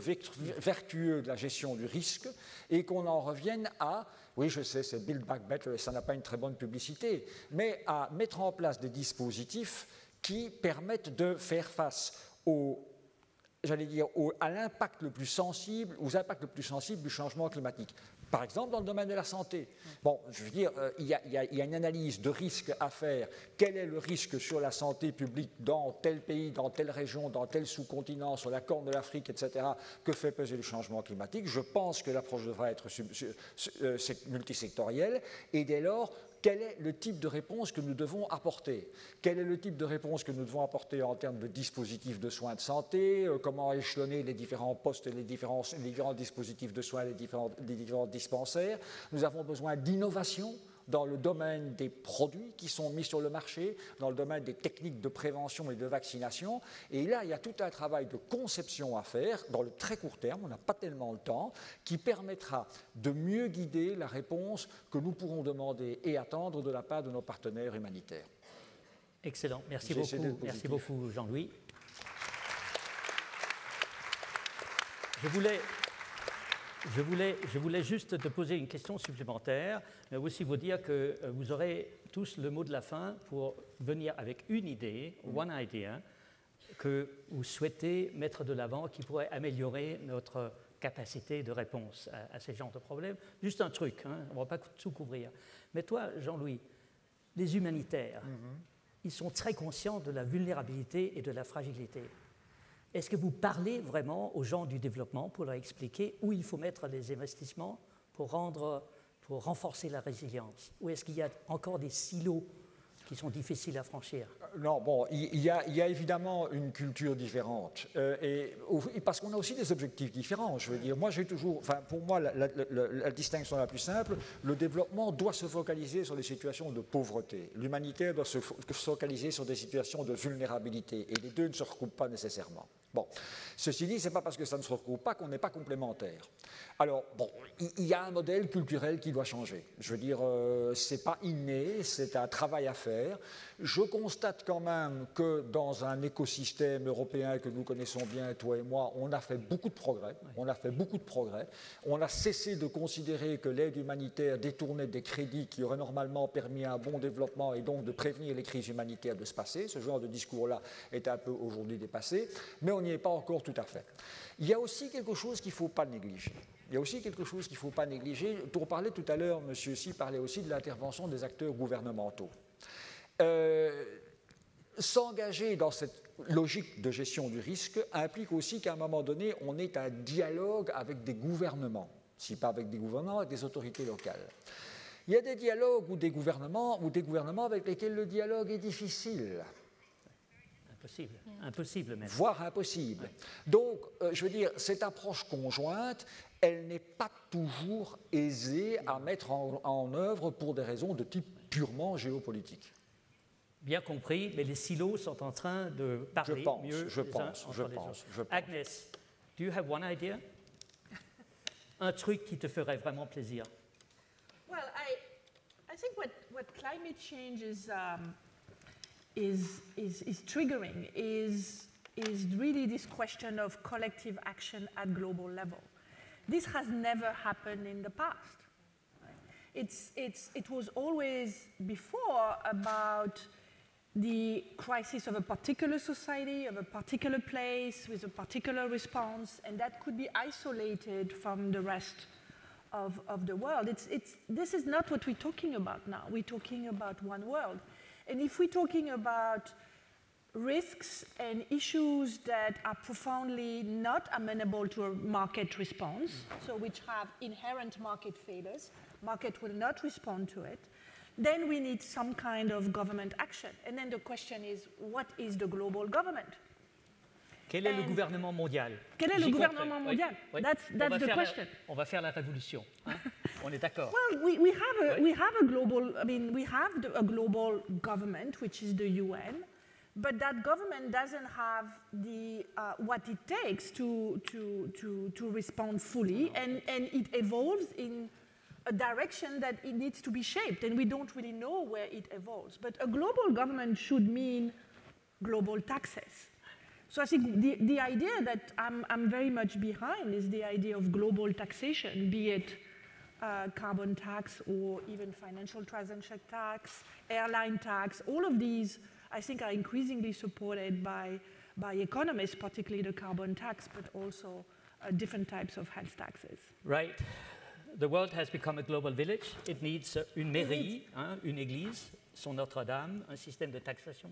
vertueux de la gestion du risque et qu'on en revienne à, oui je sais c'est Build Back Better et ça n'a pas une très bonne publicité, mais à mettre en place des dispositifs qui permettent de faire face à l'impact le plus sensible, aux impacts le plus sensibles du changement climatique. Par exemple, dans le domaine de la santé. Bon, je veux dire, il y a une analyse de risque à faire. Quel est le risque sur la santé publique dans tel pays, dans telle région, dans tel sous-continent, sur la corne de l'Afrique, etc., que fait peser le changement climatique? Je pense que l'approche devra être multisectorielle. Et dès lors, quel est le type de réponse que nous devons apporter? Quel est le type de réponse que nous devons apporter en termes de dispositifs de soins de santé? Comment échelonner les différents postes, les différents dispositifs de soins, les différents dispensaires? Nous avons besoin d'innovation dans le domaine des produits qui sont mis sur le marché, dans le domaine des techniques de prévention et de vaccination. Et là, il y a tout un travail de conception à faire dans le très court terme, on n'a pas tellement le temps, qui permettra de mieux guider la réponse que nous pourrons demander et attendre de la part de nos partenaires humanitaires. Excellent, merci beaucoup Jean-Louis. Je voulais juste te poser une question supplémentaire, mais aussi vous dire que vous aurez tous le mot de la fin pour venir avec une idée, one idea, que vous souhaitez mettre de l'avant, qui pourrait améliorer notre capacité de réponse à ces genres de problèmes. Juste un truc, hein, on ne va pas tout couvrir. Mais toi, Jean-Louis, les humanitaires, ils sont très conscients de la vulnérabilité et de la fragilité. Est-ce que vous parlez vraiment aux gens du développement pour leur expliquer où il faut mettre les investissements pour renforcer la résilience? Ou est-ce qu'il y a encore des silos qui sont difficiles à franchir? Non, bon, il y a évidemment une culture différente, parce qu'on a aussi des objectifs différents. Je veux dire, moi j'ai toujours, enfin pour moi la distinction la plus simple, le développement doit se focaliser sur des situations de pauvreté. L'humanitaire doit se focaliser sur des situations de vulnérabilité, et les deux ne se recoupent pas nécessairement. Bon, ceci dit, ce n'est pas parce que ça ne se recoupe pas qu'on n'est pas complémentaires. Alors, bon, il y a un modèle culturel qui doit changer. Je veux dire, ce n'est pas inné, c'est un travail à faire. Je constate quand même que dans un écosystème européen que nous connaissons bien, toi et moi, on a fait beaucoup de progrès. On a fait beaucoup de progrès. On a cessé de considérer que l'aide humanitaire détournait des crédits qui auraient normalement permis un bon développement et donc de prévenir les crises humanitaires de se passer. Ce genre de discours-là est un peu aujourd'hui dépassé, mais on n'y est pas encore tout à fait. Il y a aussi quelque chose qu'il ne faut pas négliger. On parlait tout à l'heure, M. Sy parlait aussi de l'intervention des acteurs gouvernementaux. S'engager dans cette logique de gestion du risque implique aussi qu'à un moment donné, on ait un dialogue avec des gouvernements, si pas avec des gouvernements, avec des autorités locales. Il y a des dialogues ou des gouvernements avec lesquels le dialogue est difficile. Impossible même. Voire impossible. Donc, je veux dire, cette approche conjointe, elle n'est pas toujours aisée à mettre en œuvre pour des raisons de type purement géopolitique. Bien compris, mais les silos sont en train de parler mieux les uns entre les autres. Agnès, do you have one idea? Un truc qui te ferait vraiment plaisir? Well, I think what climate change is triggering is really this question of collective action at global level. This has never happened in the past. It was always before about the crisis of a particular society, of a particular place, with a particular response, and that could be isolated from the rest of the world. This is not what we're talking about now. We're talking about one world. And if we're talking about risks and issues that are profoundly not amenable to a market response, so which have inherent market failures, market will not respond to it, then we need some kind of government action. And then the question is, what is the global government? Quel est le gouvernement mondial? Quel est le gouvernement mondial? Oui. That's the question. On va faire la révolution. Hein? On est d'accord. Well, we have a global. I mean, we have a global government, which is the UN, but that government doesn't have the what it takes to respond fully, and it evolves in a direction that it needs to be shaped, and we don't really know where it evolves. But a global government should mean global taxes. So I think the idea that I'm very much behind is the idea of global taxation, be it carbon tax or even financial transaction tax, airline tax. All of these, I think, are increasingly supported by economists, particularly the carbon tax, but also different types of health taxes. Right. The world has become a global village. It needs une mairie, hein, une église, son Notre-Dame, un système de taxation.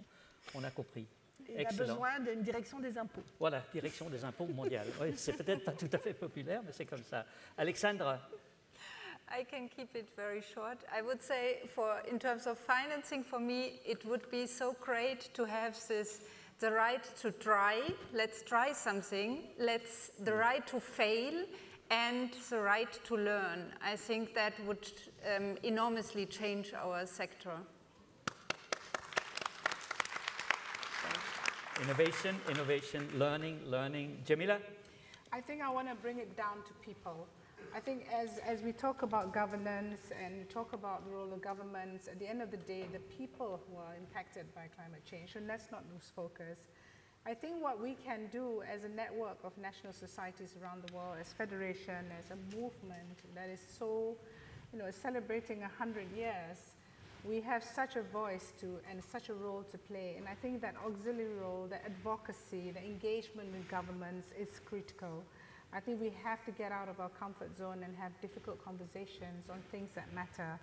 On a compris. Il a besoin d'une direction des impôts. Voilà, direction des impôts mondiale. Oui, c'est peut-être pas tout à fait populaire, mais c'est comme ça. Alexandra. I can keep it very short. I would say, in terms of financing, for me, it would be so great to have the right to try. Let's try something. The right to fail, and the right to learn. I think that would enormously change our sector. Innovation, learning. Jemilah? I think I want to bring it down to people. I think as we talk about governance and we talk about the role of governments, at the end of the day, the people who are impacted by climate change, and let's not lose focus. I think what we can do as a network of national societies around the world, as federation, as a movement that is so, celebrating 100 years, we have such a voice and such a role to play. And I think that auxiliary role, the advocacy, the engagement with governments is critical. I think we have to get out of our comfort zone and have difficult conversations on things that matter.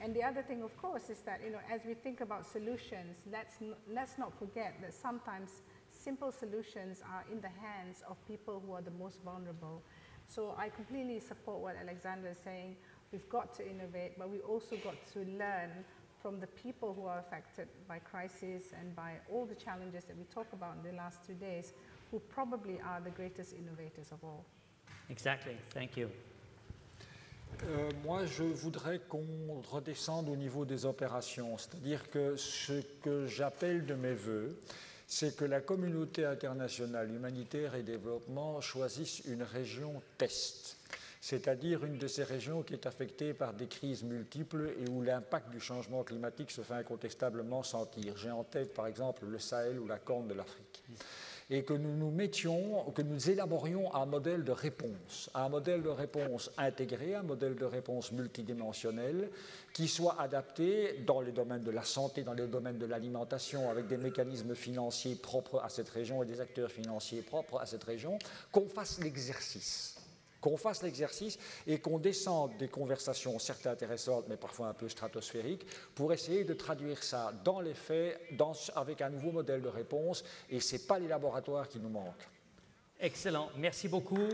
And the other thing, of course, is that, as we think about solutions, let's not forget that sometimes simple solutions are in the hands of people who are the most vulnerable. So I completely support what Alexandra is saying. We've got to innovate, but we also got to learn from the people who are affected by crisis and by all the challenges that we talk about in the last 2 days, who probably are the greatest innovators of all. Exactly. Thank you. Moi, je voudrais qu'on redescende au niveau des opérations, c'est-à-dire que ce que j'appelle de mes voeux, c'est que la communauté internationale humanitaire et développement choisisse une région test, c'est-à-dire une de ces régions qui est affectée par des crises multiples et où l'impact du changement climatique se fait incontestablement sentir. J'ai en tête par exemple le Sahel ou la Corne de l'Afrique. Et que nous élaborions un modèle de réponse intégré, un modèle de réponse multidimensionnel qui soit adapté dans les domaines de la santé, dans les domaines de l'alimentation, avec des mécanismes financiers propres à cette région et des acteurs financiers propres à cette région, qu'on fasse l'exercice. Et qu'on descende des conversations certes intéressantes mais parfois un peu stratosphériques pour essayer de traduire ça dans les faits avec un nouveau modèle de réponse, et ce n'est pas les laboratoires qui nous manquent. Excellent, merci beaucoup.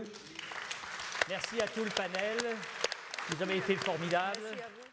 Merci à tout le panel, vous avez été formidables. Merci à vous.